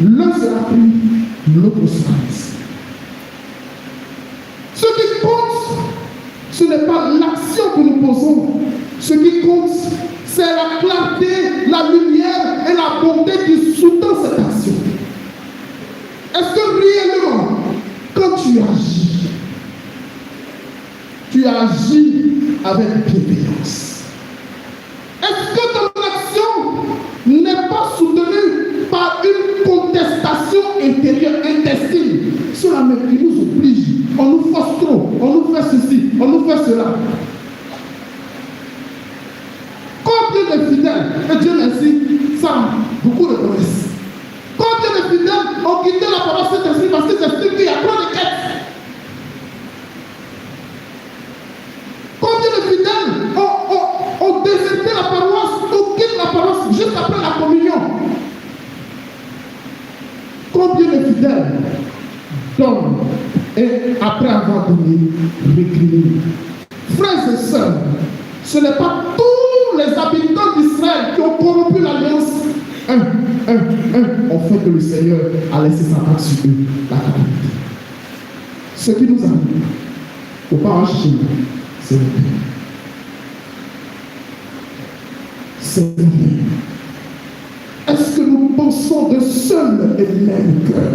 L'un sera pris, l'autre sera laissé. Ce qui compte, ce n'est pas l'action que nous posons. Ce qui compte, c'est la clarté, la lumière et la bonté qui sous-tend cette action. Est-ce que réellement, quand tu agis avec bienveillance? Est-ce que ton action n'est pas soutenue par une contestation intérieure, intestine? Cela même qui nous oblige. On nous force trop, on nous fait ceci, on nous fait cela. Combien de fidèles, et Dieu merci, ça a beaucoup de promesses. Combien de fidèles ont quitté la parole Saint-Esprit parce qu'ils estiment qu'il y a trop de quêtes? Combien de fidèles ont déserté la paroisse, ont quitté la paroisse juste après la communion? Combien de fidèles donnent et après avoir donné, récriminent? Frères et sœurs, ce n'est pas tous les habitants d'Israël qui ont corrompu l'alliance. Un ont fait que le Seigneur a laissé sa main sur eux, la calamité. Ce qui nous arrive, il ne faut pas en chier, c'est le Père. C'est le Père. Est-ce que nous pensons de seul et même cœur?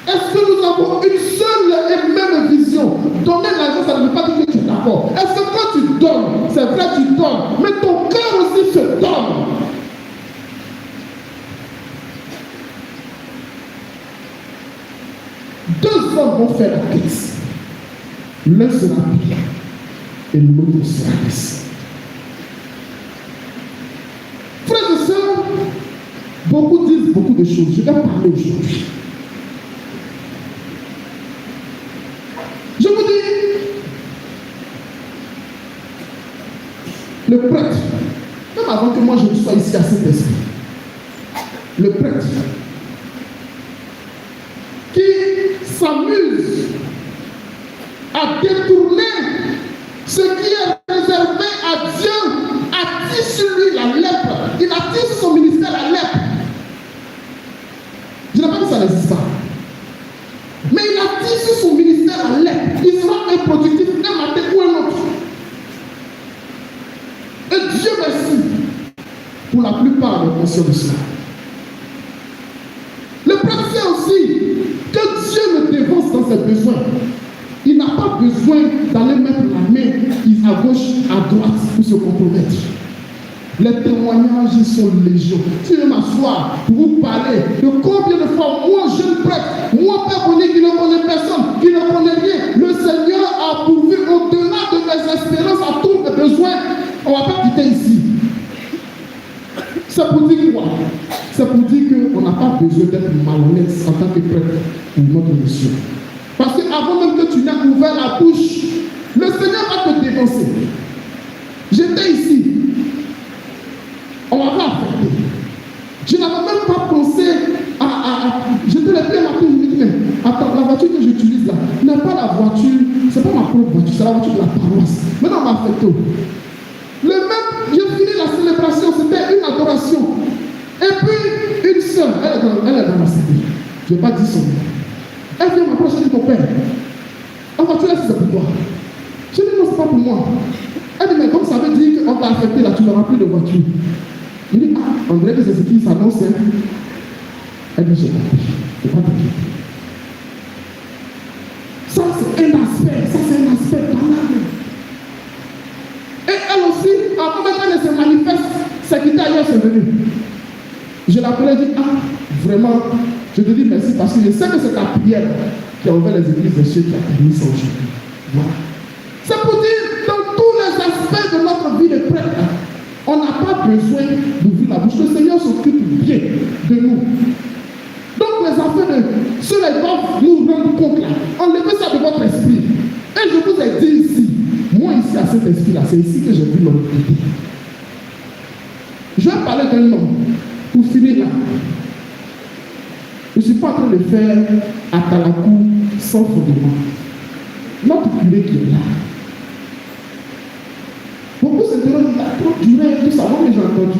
Est-ce que nous avons une seule et même vision? Donner l'argent, ça ne veut pas dire que tu es d'accord. Est-ce que quand tu donnes, c'est vrai que tu donnes, mais ton cœur aussi se donne? Deux hommes vont faire la caisse. L'un sera pris et l'autre sera laissé. Frères et sœurs, beaucoup disent beaucoup de choses. Je vais parler aujourd'hui. Je vous dis, le prêtre, même avant que moi je ne sois ici à cet esprit, le prêtre qui s'amuse à détourner ce qui est réservé à Dieu, attire sur lui la lèpre. Il attire sur son ministère la lèpre. Je n'ai pas dit que ça n'existe pas. Mais il attire sur son ministère la lèpre. Il sera improductif un matin ou un autre. Et Dieu merci, pour la plupart des conscients de cela. Le prêtre sait aussi que Dieu le dévance dans ses besoins. Il n'a pas besoin d'aller mettre la main à gauche, à droite pour se compromettre. Les témoignages sont légion. Si je m'assois pour vous parler de combien de fois, moi, jeune prêtre, moi, père connu qui ne connaît personne, qui ne connaît rien, le Seigneur a pourvu au-delà de mes espérances à tous mes besoins. On ne va pas quitter ici. C'est pour dire quoi? C'est pour dire qu'on n'a pas besoin d'être malhonnête en tant que prêtre pour notre mission. Parce qu'avant même que tu n'aies ouvert la bouche, le Seigneur va te dénoncer. J'étais ici. On va pas affecter. Je n'avais même pas pensé à j'étais le pied matin, je me dis, mais attends, la voiture que j'utilise là, n'est pas la voiture, c'est pas ma propre voiture, c'est la voiture de la paroisse. Maintenant, on m'a affecté. Le même, j'ai fini la célébration, c'était une adoration. Et puis, une sœur, elle est dans ma cité. Je ne vais pas dire son nom. Elle vient m'approcher, elle dit, ton père, en voiture, là, c'est pour toi. Je dis, non, c'est pas pour moi. Elle dit, mais comme ça veut dire qu'on t'a affecté là, tu n'auras plus de voiture. Il dit, ah, on dirait que c'est ce qui s'annonce. Elle dit, j'ai compris. C'est pas compris. Ça, c'est un aspect banal. Et elle aussi, avant même qu'elle ne se manifeste, c'est qui ailleurs, c'est venu. Je l'appelais, je dis, ah, vraiment, je te dis merci parce que je sais que c'est ta prière qui a ouvert les églises de ceux qui a permis ça aujourd'hui. Voilà. C'est pour dire, dans tous les aspects de notre vie de prêtre, on n'a pas besoin d'ouvrir la bouche. Le Seigneur s'occupe bien de nous. Donc les affaires de ceux-là doivent nous rendre compte là. Enlevez ça de votre esprit. Et je vous ai dit ici, moi ici à cet esprit-là, c'est ici que j'ai vu l'homme. Je vais parler d'un homme pour finir là. Je ne suis pas en train de faire à Talakou sans fondement. Notre curé qui est là. Beaucoup se demandent, il a trop duré, tout ça, moi j'ai entendu.